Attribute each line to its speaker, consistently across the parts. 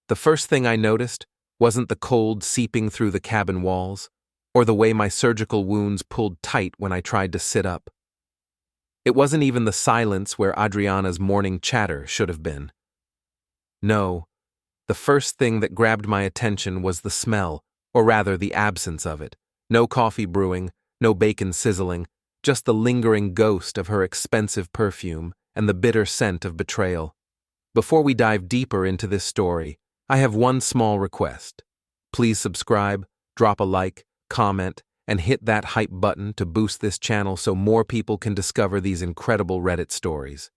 Speaker 1: The first thing I noticed wasn't the cold seeping through the cabin walls, or the way my surgical wounds pulled tight when I tried to sit up. It wasn't even the silence where Adriana's morning chatter should have been. No, the first thing that grabbed my attention was the smell, or rather the absence of it. No coffee brewing, no bacon sizzling, just the lingering ghost of her expensive perfume and the bitter scent of betrayal. Before we dive deeper into this story, I have one small request. Please subscribe, drop a like, comment, and hit that hype button to boost this channel so more people can discover these incredible Reddit stories.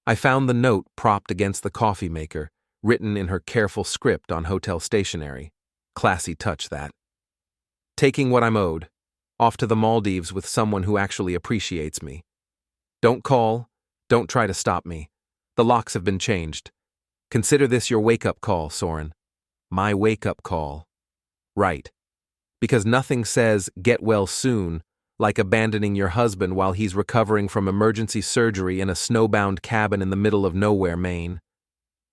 Speaker 1: I found the note propped against the coffee maker, written in her careful script on hotel stationery. Classy touch, that. Taking what I'm owed. Off to the Maldives with someone who actually appreciates me. Don't call. Don't try to stop me. The locks have been changed. Consider this your wake-up call, Soren. My wake-up call. Right. Because nothing says get well soon like abandoning your husband while he's recovering from emergency surgery in a snowbound cabin in the middle of nowhere, Maine.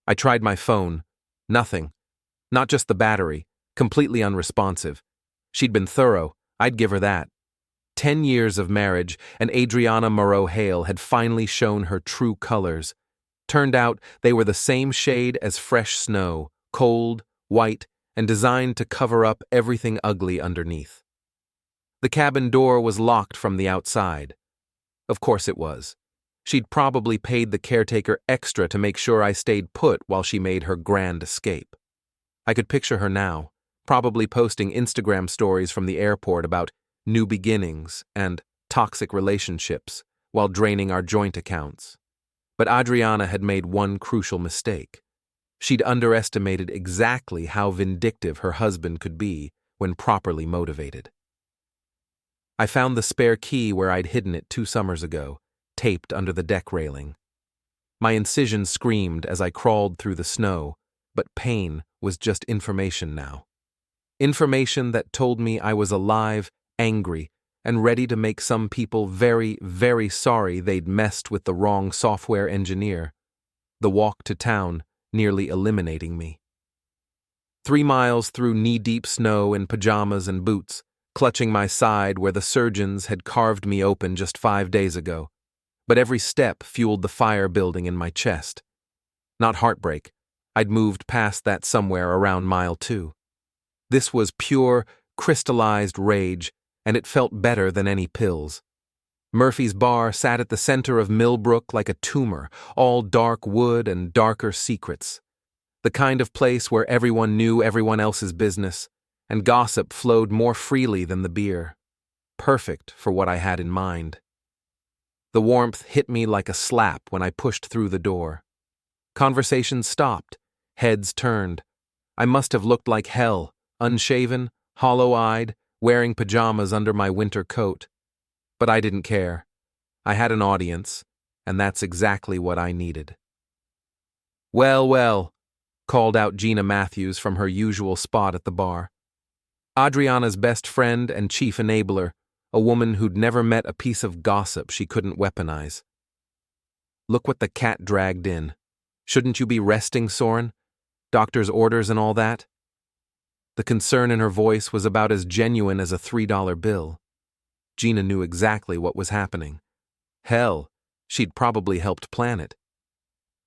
Speaker 1: I tried my phone. Nothing. Not just the battery. Completely unresponsive. She'd been thorough. I'd give her that. 10 years of marriage, and Adriana Hale had finally shown her true colors. Turned out they were the same shade as fresh snow, cold, white, and designed to cover up everything ugly underneath. The cabin door was locked from the outside. Of course it was. She'd probably paid the caretaker extra to make sure I stayed put while she made her grand escape. I could picture her now, probably posting Instagram stories from the airport about new beginnings and toxic relationships while draining our joint accounts. But Adriana had made one crucial mistake. She'd underestimated exactly how vindictive her husband could be when properly motivated. I found the spare key where I'd hidden it 2 summers ago, taped under the deck railing. My incision screamed as I crawled through the snow, but pain was just information now. Information that told me I was alive, angry, and ready to make some people very, very sorry they'd messed with the wrong software engineer. The walk to town nearly eliminating me. 3 miles through knee-deep snow in pajamas and boots, clutching my side where the surgeons had carved me open just 5 days ago. But every step fueled the fire building in my chest. Not heartbreak. I'd moved past that somewhere around mile 2. This was pure, crystallized rage, and it felt better than any pills. Murphy's Bar sat at the center of Millbrook like a tumor, all dark wood and darker secrets. The kind of place where everyone knew everyone else's business, and gossip flowed more freely than the beer. Perfect for what I had in mind. The warmth hit me like a slap when I pushed through the door. Conversations stopped, heads turned. I must have looked like hell, unshaven, hollow-eyed, wearing pajamas under my winter coat. But I didn't care. I had an audience, and that's exactly what I needed. "Well, well," called out Gina Matthews from her usual spot at the bar. Adriana's best friend and chief enabler, a woman who'd never met a piece of gossip she couldn't weaponize. "Look what the cat dragged in. Shouldn't you be resting, Soren? Doctor's orders and all that?" The concern in her voice was about as genuine as a $3 bill. Gina knew exactly what was happening. Hell, she'd probably helped plan it.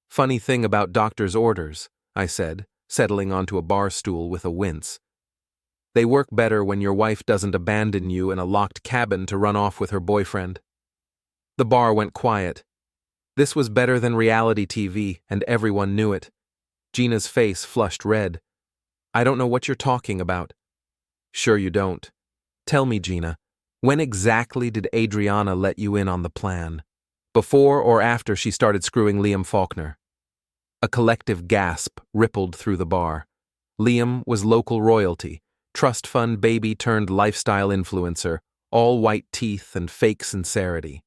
Speaker 1: "Funny thing about doctor's orders," I said, settling onto a bar stool with a wince. "They work better when your wife doesn't abandon you in a locked cabin to run off with her boyfriend." The bar went quiet. This was better than reality TV, and everyone knew it. Gina's face flushed red. "I don't know what you're talking about." "Sure you don't. Tell me, Gina, when exactly did Adriana let you in on the plan? Before or after she started screwing Liam Faulkner?" A collective gasp rippled through the bar. Liam was local royalty, trust fund baby turned lifestyle influencer, all white teeth and fake sincerity.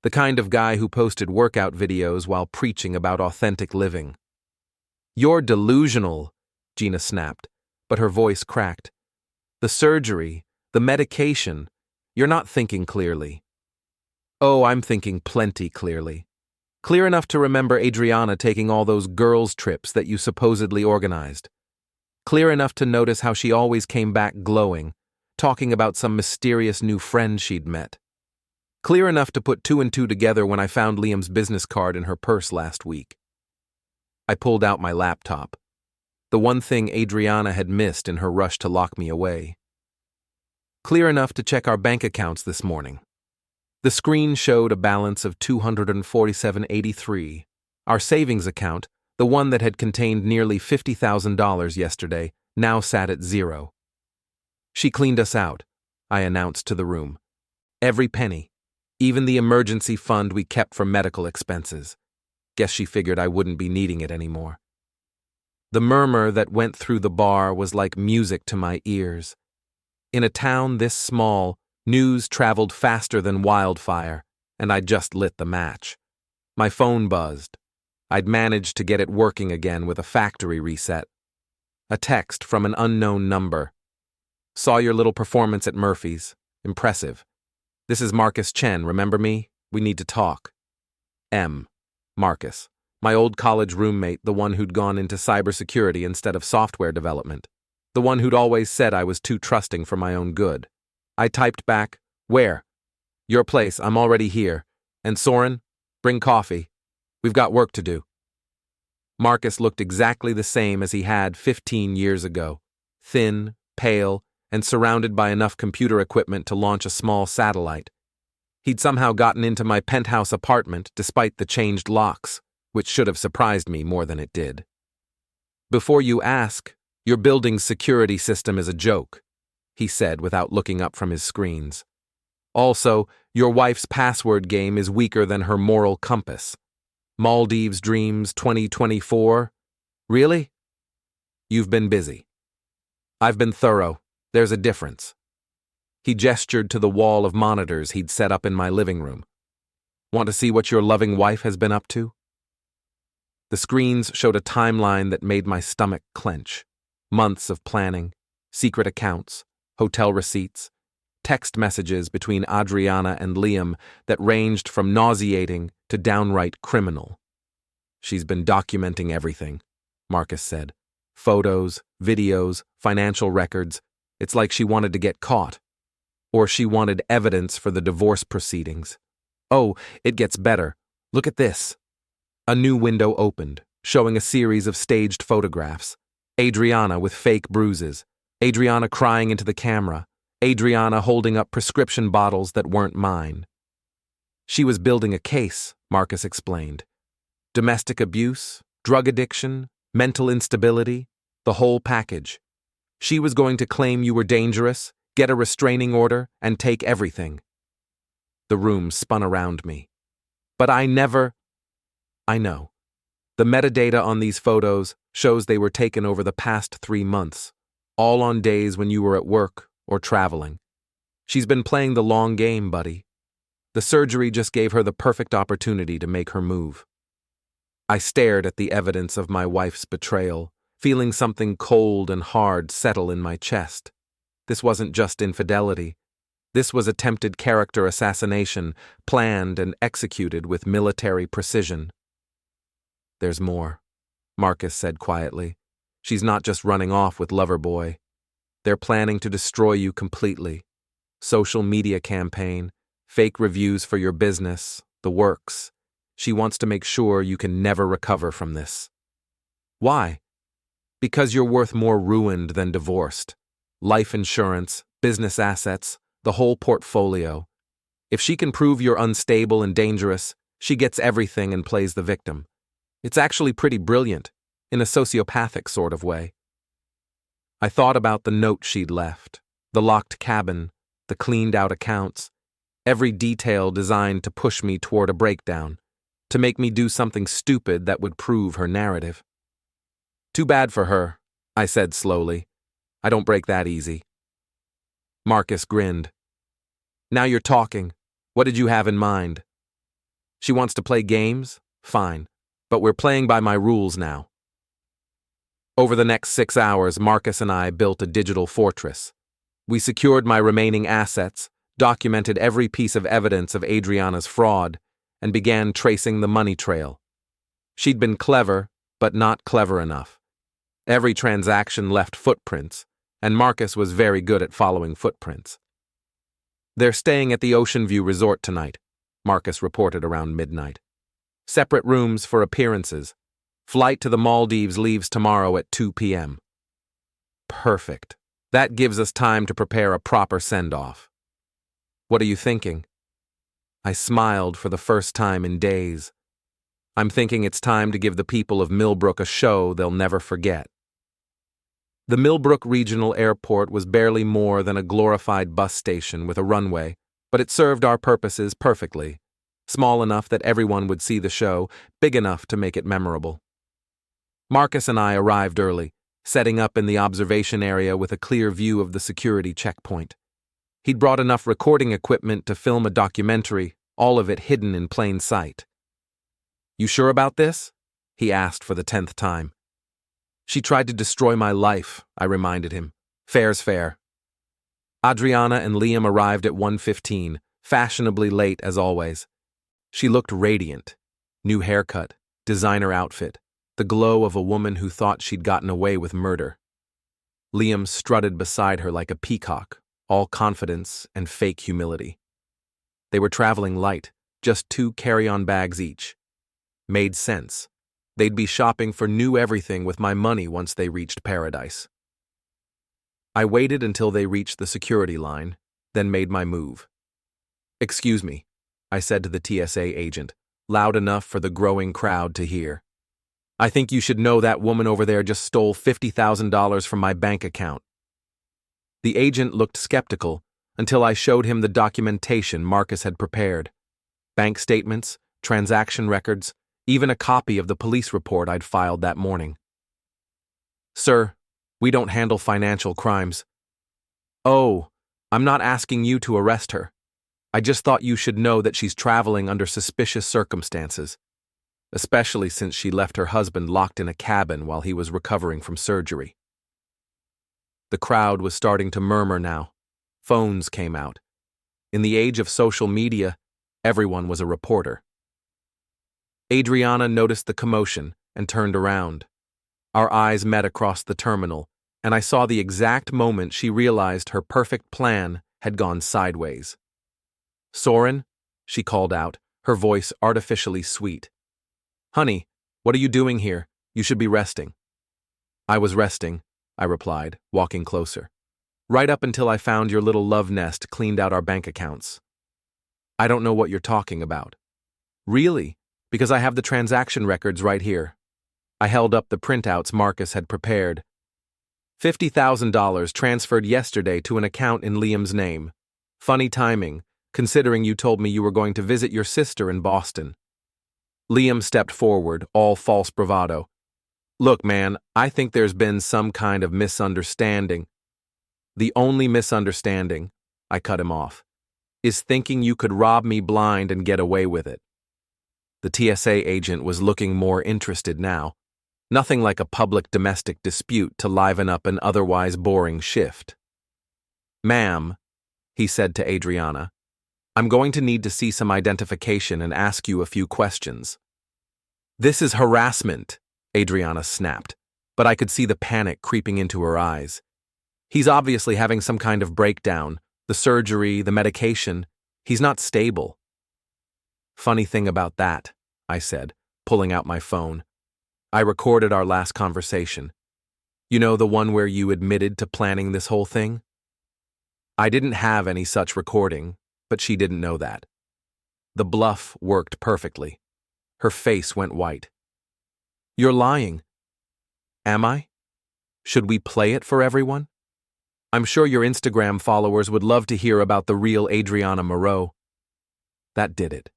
Speaker 1: The kind of guy who posted workout videos while preaching about authentic living. "You're delusional," Gina snapped, but her voice cracked. "The surgery, the medication, you're not thinking clearly." "Oh, I'm thinking plenty clearly. Clear enough to remember Adriana taking all those girls' trips that you supposedly organized. Clear enough to notice how she always came back glowing, talking about some mysterious new friend she'd met. Clear enough to put two and two together when I found Liam's business card in her purse last week. I pulled out my laptop, the one thing Adriana had missed in her rush to lock me away. Clear enough to check our bank accounts this morning. The screen showed a balance of $247.83. Our savings account, the one that had contained nearly $50,000 yesterday, now sat at zero. She cleaned us out, I announced to the room. Every penny, even the emergency fund we kept for medical expenses. Guess she figured I wouldn't be needing it anymore. The murmur that went through the bar was like music to my ears. In a town this small, news traveled faster than wildfire, and I just lit the match. My phone buzzed. I'd managed to get it working again with a factory reset. A text from an unknown number. Saw your little performance at Murphy's. Impressive. This is Marcus Chen, remember me? We need to talk. M. Marcus. My old college roommate, the one who'd gone into cybersecurity instead of software development. The one who'd always said I was too trusting for my own good. I typed back, "Where?" "Your place, I'm already here. And Soren, bring coffee. We've got work to do." Marcus looked exactly the same as he had 15 years ago. Thin, pale, and surrounded by enough computer equipment to launch a small satellite. He'd somehow gotten into my penthouse apartment despite the changed locks, which should have surprised me more than it did. "Before you ask, your building's security system is a joke," he said without looking up from his screens. "Also, your wife's password game is weaker than her moral compass. Maldives Dreams 2024? Really? You've been busy. I've been thorough. There's a difference." He gestured to the wall of monitors he'd set up in my living room. "Want to see what your loving wife has been up to?" The screens showed a timeline that made my stomach clench. Months of planning, secret accounts, hotel receipts, text messages between Adriana and Liam that ranged from nauseating to downright criminal. "She's been documenting everything," Marcus said. "Photos, videos, financial records. It's like she wanted to get caught. Or she wanted evidence for the divorce proceedings. Oh, it gets better. Look at this." A new window opened, showing a series of staged photographs. Adriana with fake bruises. Adriana crying into the camera. Adriana holding up prescription bottles that weren't mine. "She was building a case," Marcus explained. "Domestic abuse, drug addiction, mental instability, the whole package. She was going to claim you were dangerous, get a restraining order, and take everything." The room spun around me. "But I never—" "I know. The metadata on these photos shows they were taken over the past 3 months, all on days when you were at work or traveling. She's been playing the long game, buddy. The surgery just gave her the perfect opportunity to make her move." I stared at the evidence of my wife's betrayal, feeling something cold and hard settle in my chest. This wasn't just infidelity. This was attempted character assassination, planned and executed with military precision. "There's more," Marcus said quietly. "She's not just running off with Loverboy. They're planning to destroy you completely. Social media campaign, fake reviews for your business, the works. She wants to make sure you can never recover from this." "Why?" "Because you're worth more ruined than divorced. Life insurance, business assets, the whole portfolio. If she can prove you're unstable and dangerous, she gets everything and plays the victim. It's actually pretty brilliant, in a sociopathic sort of way." I thought about the note she'd left, the locked cabin, the cleaned-out accounts, every detail designed to push me toward a breakdown, to make me do something stupid that would prove her narrative. "Too bad for her," I said slowly. "I don't break that easy." Marcus grinned. "Now you're talking. What did you have in mind?" "She wants to play games? Fine. But we're playing by my rules now." Over the next 6 hours, Marcus and I built a digital fortress. We secured my remaining assets, documented every piece of evidence of Adriana's fraud, and began tracing the money trail. She'd been clever, but not clever enough. Every transaction left footprints, and Marcus was very good at following footprints. "They're staying at the Ocean View Resort tonight," Marcus reported around midnight. "Separate rooms for appearances. Flight to the Maldives leaves tomorrow at 2 p.m. Perfect. That gives us time to prepare a proper send-off. What are you thinking?" I smiled for the first time in days. I'm thinking it's time to give the people of Millbrook a show they'll never forget. The Millbrook Regional Airport was barely more than a glorified bus station with a runway, but it served our purposes perfectly. Small enough that everyone would see the show, big enough to make it memorable. Marcus and I arrived early, setting up in the observation area with a clear view of the security checkpoint. He'd brought enough recording equipment to film a documentary, all of it hidden in plain sight. "You sure about this?" he asked for the 10th time. "She tried to destroy my life," I reminded him. "Fair's fair." Adriana and Liam arrived at 1:15, fashionably late as always. She looked radiant. New haircut, designer outfit, the glow of a woman who thought she'd gotten away with murder. Liam strutted beside her like a peacock, all confidence and fake humility. They were traveling light, just 2 carry-on bags each. Made sense. They'd be shopping for new everything with my money once they reached paradise. I waited until they reached the security line, then made my move. "Excuse me," I said to the TSA agent, loud enough for the growing crowd to hear. "I think you should know that woman over there just stole $50,000 from my bank account." The agent looked skeptical until I showed him the documentation Marcus had prepared. Bank statements, transaction records, even a copy of the police report I'd filed that morning. "Sir, we don't handle financial crimes." "Oh, I'm not asking you to arrest her. I just thought you should know that she's traveling under suspicious circumstances, especially since she left her husband locked in a cabin while he was recovering from surgery." The crowd was starting to murmur now. Phones came out. In the age of social media, everyone was a reporter. Adriana noticed the commotion and turned around. Our eyes met across the terminal, and I saw the exact moment she realized her perfect plan had gone sideways. "Soren," she called out, her voice artificially sweet. "Honey, what are you doing here? You should be resting." "I was resting," I replied, walking closer. "Right up until I found your little love nest cleaned out our bank accounts." "I don't know what you're talking about." "Really? Because I have the transaction records right here." I held up the printouts Marcus had prepared. $50,000 transferred yesterday to an account in Liam's name. Funny timing, considering you told me you were going to visit your sister in Boston. Liam stepped forward, all false bravado. "Look, man, I think there's been some kind of misunderstanding." "The only misunderstanding," I cut him off, "is thinking you could rob me blind and get away with it." The TSA agent was looking more interested now. Nothing like a public domestic dispute to liven up an otherwise boring shift. "Ma'am," he said to Adriana, "I'm going to need to see some identification and ask you a few questions." "This is harassment," Adriana snapped, but I could see the panic creeping into her eyes. "He's obviously having some kind of breakdown. The surgery, the medication. He's not stable." "Funny thing about that," I said, pulling out my phone. "I recorded our last conversation. You know, the one where you admitted to planning this whole thing?" I didn't have any such recording, but she didn't know that. The bluff worked perfectly. Her face went white. "You're lying." "Am I? Should we play it for everyone? I'm sure your Instagram followers would love to hear about the real Adriana Moreau." That did it.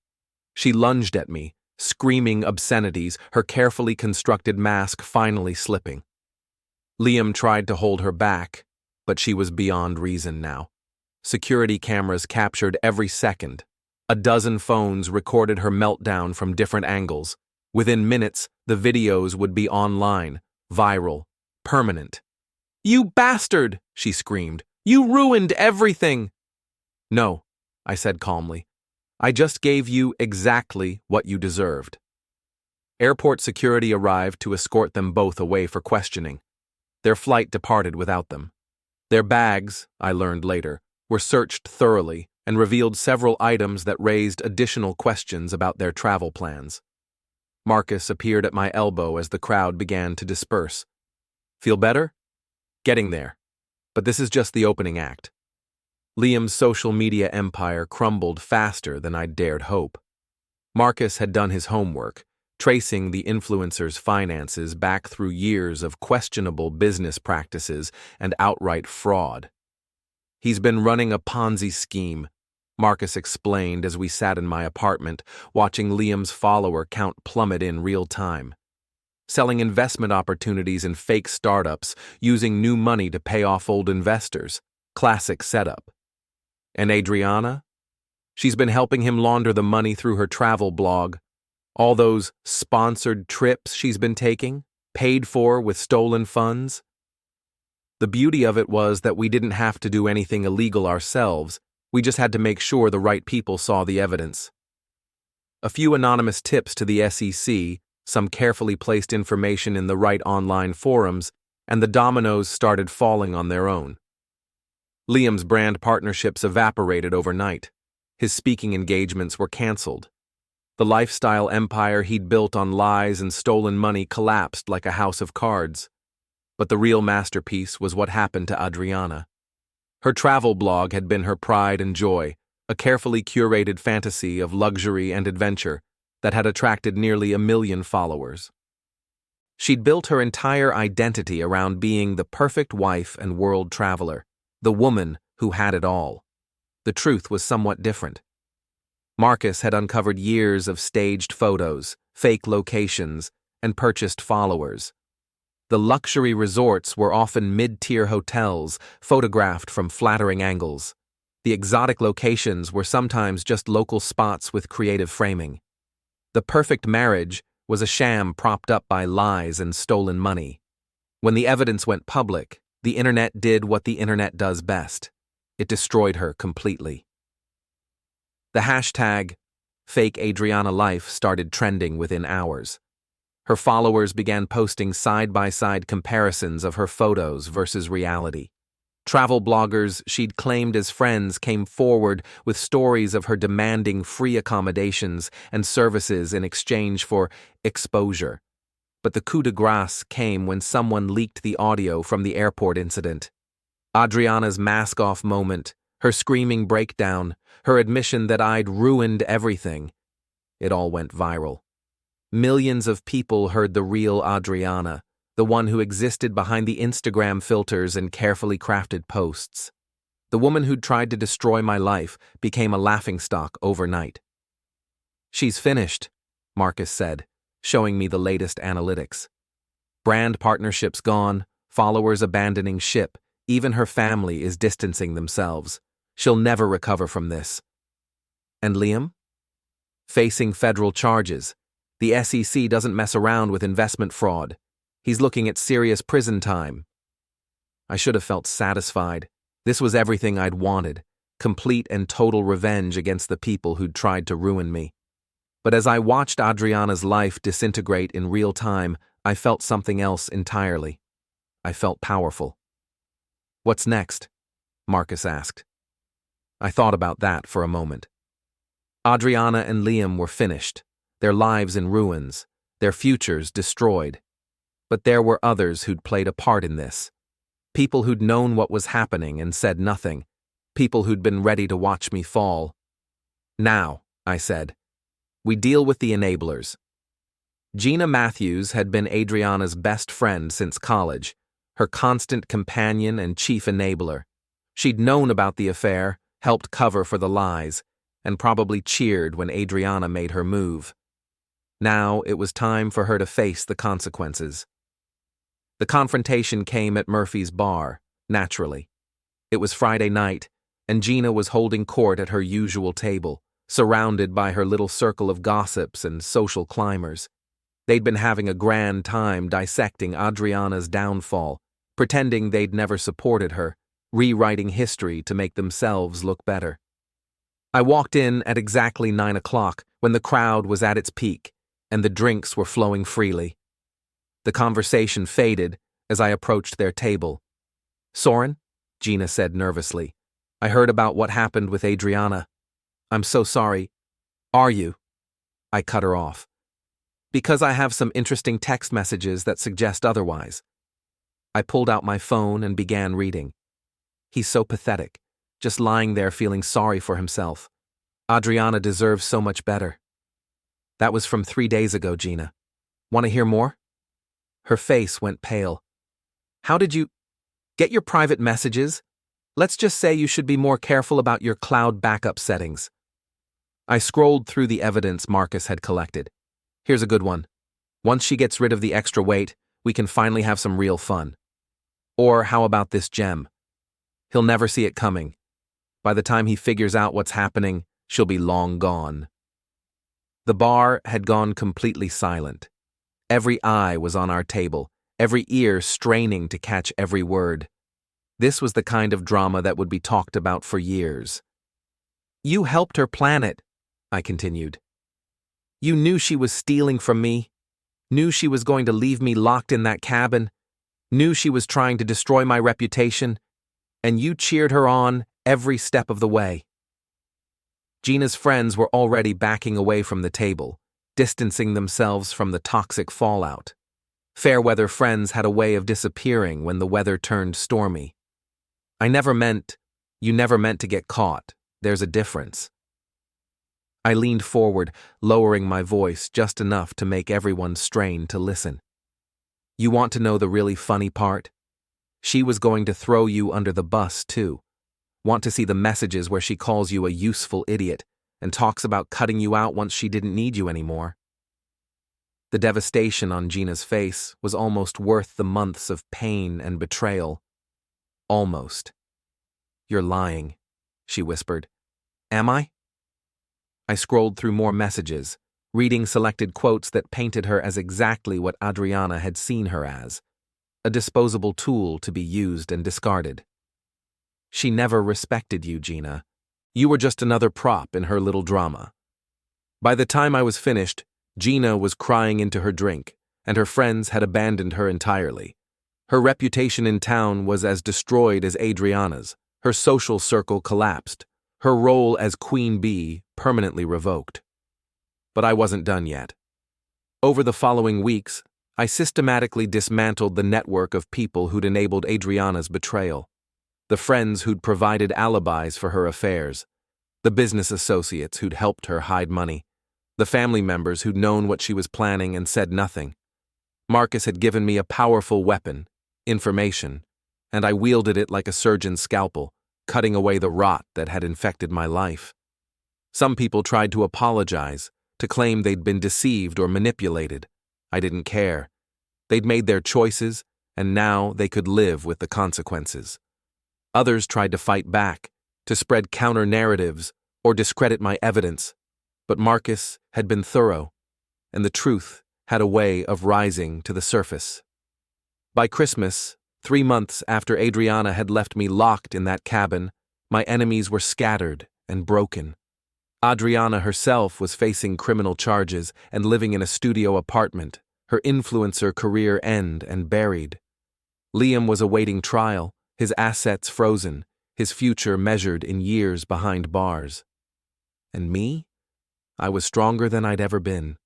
Speaker 1: She lunged at me, screaming obscenities, her carefully constructed mask finally slipping. Liam tried to hold her back, but she was beyond reason now. Security cameras captured every second. A dozen phones recorded her meltdown from different angles. Within minutes, the videos would be online, viral, permanent. "You bastard!" she screamed. "You ruined everything!" "No," I said calmly. I just gave you exactly what you deserved. Airport security arrived to escort them both away for questioning. Their flight departed without them. Their bags, I learned later, were searched thoroughly and revealed several items that raised additional questions about their travel plans. Marcus appeared at my elbow as the crowd began to disperse. Feel better? Getting there. But this is just the opening act. Liam's social media empire crumbled faster than I'd dared hope. Marcus had done his homework, tracing the influencer's finances back through years of questionable business practices and outright fraud. He's been running a Ponzi scheme, Marcus explained as we sat in my apartment, watching Liam's follower count plummet in real time. Selling investment opportunities in fake startups, using new money to pay off old investors. Classic setup. And Adriana? She's been helping him launder the money through her travel blog. All those sponsored trips she's been taking, paid for with stolen funds. The beauty of it was that we didn't have to do anything illegal ourselves, we just had to make sure the right people saw the evidence. A few anonymous tips to the SEC, some carefully placed information in the right online forums, and the dominoes started falling on their own. Liam's brand partnerships evaporated overnight. His speaking engagements were canceled. The lifestyle empire he'd built on lies and stolen money collapsed like a house of cards. But the real masterpiece was what happened to Adriana. Her travel blog had been her pride and joy, a carefully curated fantasy of luxury and adventure that had attracted nearly 1 million followers. She'd built her entire identity around being the perfect wife and world traveler, the woman who had it all. The truth was somewhat different. Marcus had uncovered years of staged photos, fake locations, and purchased followers. The luxury resorts were often mid-tier hotels, photographed from flattering angles. The exotic locations were sometimes just local spots with creative framing. The perfect marriage was a sham propped up by lies and stolen money. When the evidence went public, the internet did what the internet does best. It destroyed her completely. The hashtag #FakeAdrianaLife started trending within hours. Her followers began posting side-by-side comparisons of her photos versus reality. Travel bloggers she'd claimed as friends came forward with stories of her demanding free accommodations and services in exchange for exposure. But the coup de grace came when someone leaked the audio from the airport incident. Adriana's mask-off moment, her screaming breakdown, her admission that I'd ruined everything. It all went viral. Millions of people heard the real Adriana, the one who existed behind the Instagram filters and carefully crafted posts. The woman who'd tried to destroy my life became a laughingstock overnight. "She's finished," Marcus said, showing me the latest analytics. Brand partnerships gone, followers abandoning ship, even her family is distancing themselves. She'll never recover from this. And Liam? Facing federal charges. The SEC doesn't mess around with investment fraud. He's looking at serious prison time. I should have felt satisfied. This was everything I'd wanted, complete and total revenge against the people who'd tried to ruin me. But as I watched Adriana's life disintegrate in real time, I felt something else entirely. I felt powerful. "What's next?" Marcus asked. I thought about that for a moment. Adriana and Liam were finished, their lives in ruins, their futures destroyed. But there were others who'd played a part in this. People who'd known what was happening and said nothing. People who'd been ready to watch me fall. "Now," I said, "we deal with the enablers." Gina Matthews had been Adriana's best friend since college, her constant companion and chief enabler. She'd known about the affair, helped cover for the lies, and probably cheered when Adriana made her move. Now it was time for her to face the consequences. The confrontation came at Murphy's bar, naturally. It was Friday night, and Gina was holding court at her usual table, surrounded by her little circle of gossips and social climbers. They'd been having a grand time dissecting Adriana's downfall, pretending they'd never supported her, rewriting history to make themselves look better. I walked in at exactly 9 o'clock when the crowd was at its peak and the drinks were flowing freely. The conversation faded as I approached their table. "Soren," Gina said nervously, "I heard about what happened with Adriana. I'm so sorry. Are you?" I cut her off. "Because I have some interesting text messages that suggest otherwise." I pulled out my phone and began reading. He's so pathetic, just lying there feeling sorry for himself. Adriana deserves so much better. That was from 3 days ago, Gina. Want to hear more? Her face went pale. How did you get your private messages? Let's just say you should be more careful about your cloud backup settings. I scrolled through the evidence Marcus had collected. Here's a good one. Once she gets rid of the extra weight, we can finally have some real fun. Or how about this gem? He'll never see it coming. By the time he figures out what's happening, she'll be long gone. The bar had gone completely silent. Every eye was on our table, every ear straining to catch every word. This was the kind of drama that would be talked about for years. You helped her plan it, I continued. You knew she was stealing from me, knew she was going to leave me locked in that cabin, knew she was trying to destroy my reputation, and you cheered her on every step of the way. Gina's friends were already backing away from the table, distancing themselves from the toxic fallout. Fair-weather friends had a way of disappearing when the weather turned stormy. You never meant to get caught. There's a difference. I leaned forward, lowering my voice just enough to make everyone strain to listen. You want to know the really funny part? She was going to throw you under the bus, too. Want to see the messages where she calls you a useful idiot and talks about cutting you out once she didn't need you anymore? The devastation on Gina's face was almost worth the months of pain and betrayal. Almost. You're lying, she whispered. Am I? I scrolled through more messages, reading selected quotes that painted her as exactly what Adriana had seen her as, a disposable tool to be used and discarded. She never respected you, Gina. You were just another prop in her little drama. By the time I was finished, Gina was crying into her drink, and her friends had abandoned her entirely. Her reputation in town was as destroyed as Adriana's. Her social circle collapsed. Her role as Queen Bee permanently revoked. But I wasn't done yet. Over the following weeks, I systematically dismantled the network of people who'd enabled Adriana's betrayal. The friends who'd provided alibis for her affairs. The business associates who'd helped her hide money. The family members who'd known what she was planning and said nothing. Marcus had given me a powerful weapon, information, and I wielded it like a surgeon's scalpel, cutting away the rot that had infected my life. Some people tried to apologize, to claim they'd been deceived or manipulated. I didn't care. They'd made their choices, and now they could live with the consequences. Others tried to fight back, to spread counter-narratives or discredit my evidence, but Marcus had been thorough, and the truth had a way of rising to the surface. By Christmas, 3 months after Adriana had left me locked in that cabin, my enemies were scattered and broken. Adriana herself was facing criminal charges and living in a studio apartment, her influencer career end and buried. Liam was awaiting trial, his assets frozen, his future measured in years behind bars. And me? I was stronger than I'd ever been.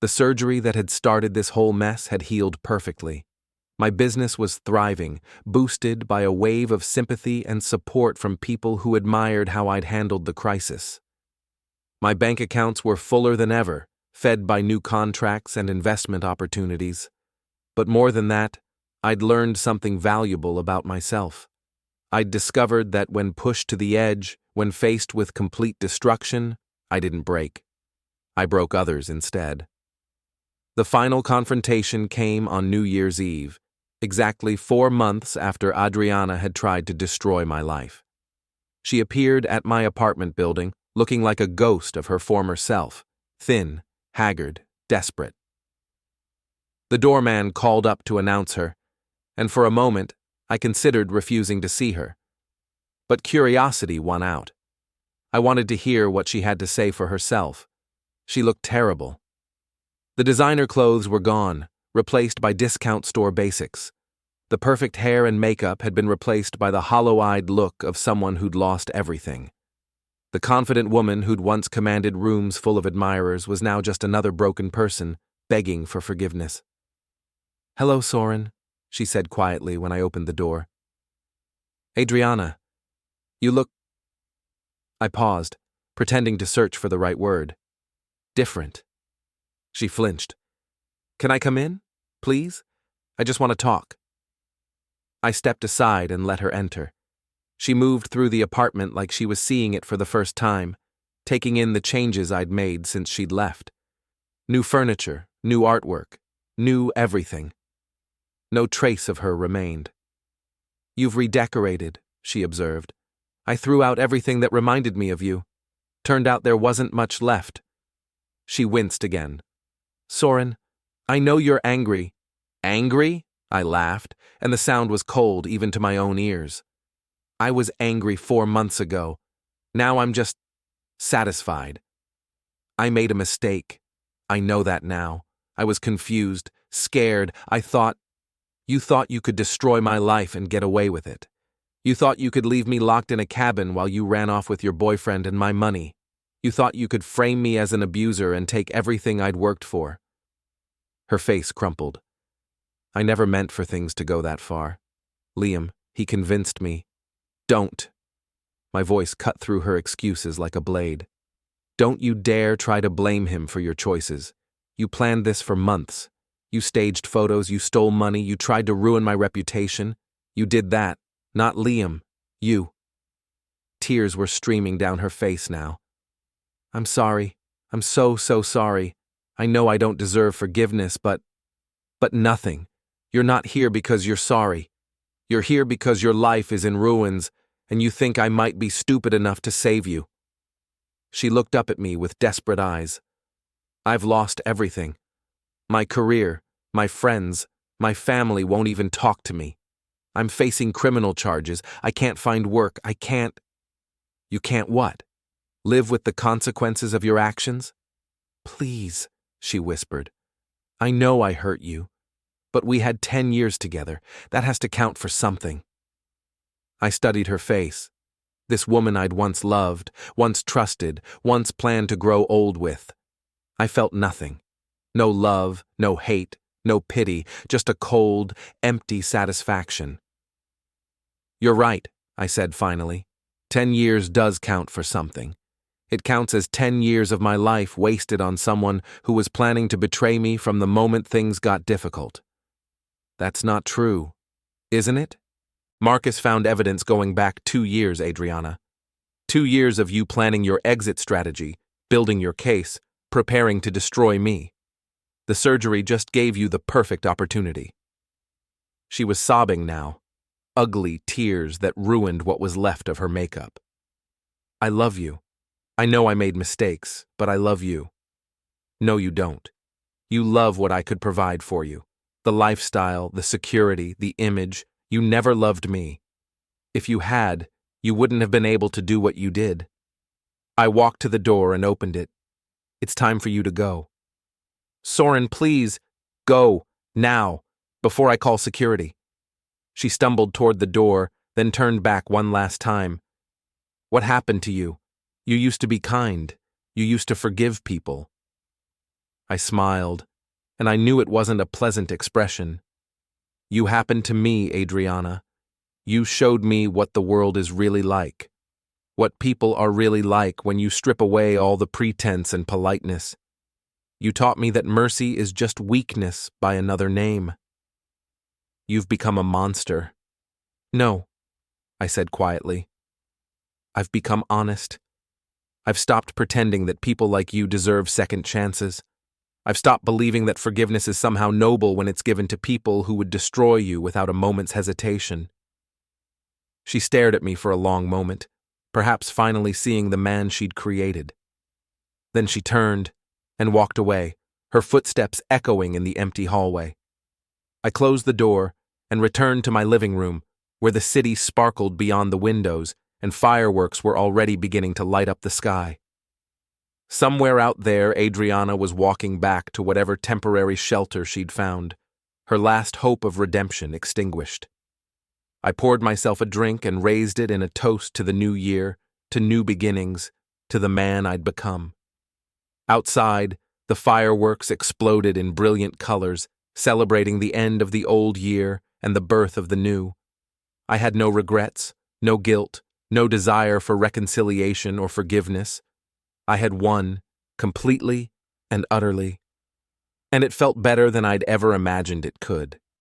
Speaker 1: The surgery that had started this whole mess had healed perfectly. My business was thriving, boosted by a wave of sympathy and support from people who admired how I'd handled the crisis. My bank accounts were fuller than ever, fed by new contracts and investment opportunities. But more than that, I'd learned something valuable about myself. I'd discovered that when pushed to the edge, when faced with complete destruction, I didn't break. I broke others instead. The final confrontation came on New Year's Eve, exactly 4 months after Adriana had tried to destroy my life. She appeared at my apartment building, looking like a ghost of her former self, thin, haggard, desperate. The doorman called up to announce her, and for a moment, I considered refusing to see her. But curiosity won out. I wanted to hear what she had to say for herself. She looked terrible. The designer clothes were gone, replaced by discount store basics. The perfect hair and makeup had been replaced by the hollow-eyed look of someone who'd lost everything. The confident woman who'd once commanded rooms full of admirers was now just another broken person, begging for forgiveness. "Hello, Soren," she said quietly when I opened the door. "Adriana, you look—" I paused, pretending to search for the right word. "Different." She flinched. "Can I come in? Please? I just want to talk." I stepped aside and let her enter. She moved through the apartment like she was seeing it for the first time, taking in the changes I'd made since she'd left. New furniture, new artwork, new everything. No trace of her remained. "You've redecorated," she observed. "I threw out everything that reminded me of you. Turned out there wasn't much left." She winced again. "Soren, I know you're angry." "Angry?" I laughed, and the sound was cold even to my own ears. "I was angry 4 months ago. Now I'm just satisfied. I made a mistake. I know that now. I was confused, scared. You thought you could destroy my life and get away with it. You thought you could leave me locked in a cabin while you ran off with your boyfriend and my money. You thought you could frame me as an abuser and take everything I'd worked for." Her face crumpled. "I never meant for things to go that far. Liam, he convinced me." "Don't." My voice cut through her excuses like a blade. "Don't you dare try to blame him for your choices. You planned this for months. You staged photos, you stole money, you tried to ruin my reputation. You did that, not Liam. You." Tears were streaming down her face now. "I'm sorry. I'm so sorry. I know I don't deserve forgiveness, but nothing. You're not here because you're sorry. You're here because your life is in ruins, and you think I might be stupid enough to save you." She looked up at me with desperate eyes. "I've lost everything. My career, my friends, my family won't even talk to me. I'm facing criminal charges. I can't find work. I can't—" "You can't what? Live with the consequences of your actions?" "Please," she whispered. "I know I hurt you. But we had 10 years together. That has to count for something." I studied her face. This woman I'd once loved, once trusted, once planned to grow old with. I felt nothing. No love, no hate, no pity, just a cold, empty satisfaction. "You're right," I said finally. 10 years does count for something. It counts as 10 years of my life wasted on someone who was planning to betray me from the moment things got difficult. "That's not true, isn't it? Marcus found evidence going back 2 years, Adriana. 2 years of you planning your exit strategy, building your case, preparing to destroy me. The surgery just gave you the perfect opportunity." She was sobbing now, ugly tears that ruined what was left of her makeup. "I love you. I know I made mistakes, but I love you." "No, you don't. You love what I could provide for you. The lifestyle, the security, the image. You never loved me. If you had, you wouldn't have been able to do what you did." I walked to the door and opened it. "It's time for you to go." "Soren, please, go, now, before I call security." She stumbled toward the door, then turned back one last time. "What happened to you? You used to be kind. You used to forgive people." I smiled, and I knew it wasn't a pleasant expression. "You happened to me, Adriana. You showed me what the world is really like. What people are really like when you strip away all the pretense and politeness. You taught me that mercy is just weakness by another name. You've become a monster." "No," I said quietly. "I've become honest. I've stopped pretending that people like you deserve second chances. I've stopped believing that forgiveness is somehow noble when it's given to people who would destroy you without a moment's hesitation." She stared at me for a long moment, perhaps finally seeing the man she'd created. Then she turned and walked away, her footsteps echoing in the empty hallway. I closed the door and returned to my living room, where the city sparkled beyond the windows, and fireworks were already beginning to light up the sky. Somewhere out there, Adriana was walking back to whatever temporary shelter she'd found, her last hope of redemption extinguished. I poured myself a drink and raised it in a toast to the new year, to new beginnings, to the man I'd become. Outside, the fireworks exploded in brilliant colors, celebrating the end of the old year and the birth of the new. I had no regrets, no guilt, no desire for reconciliation or forgiveness. I had won, completely and utterly. And it felt better than I'd ever imagined it could.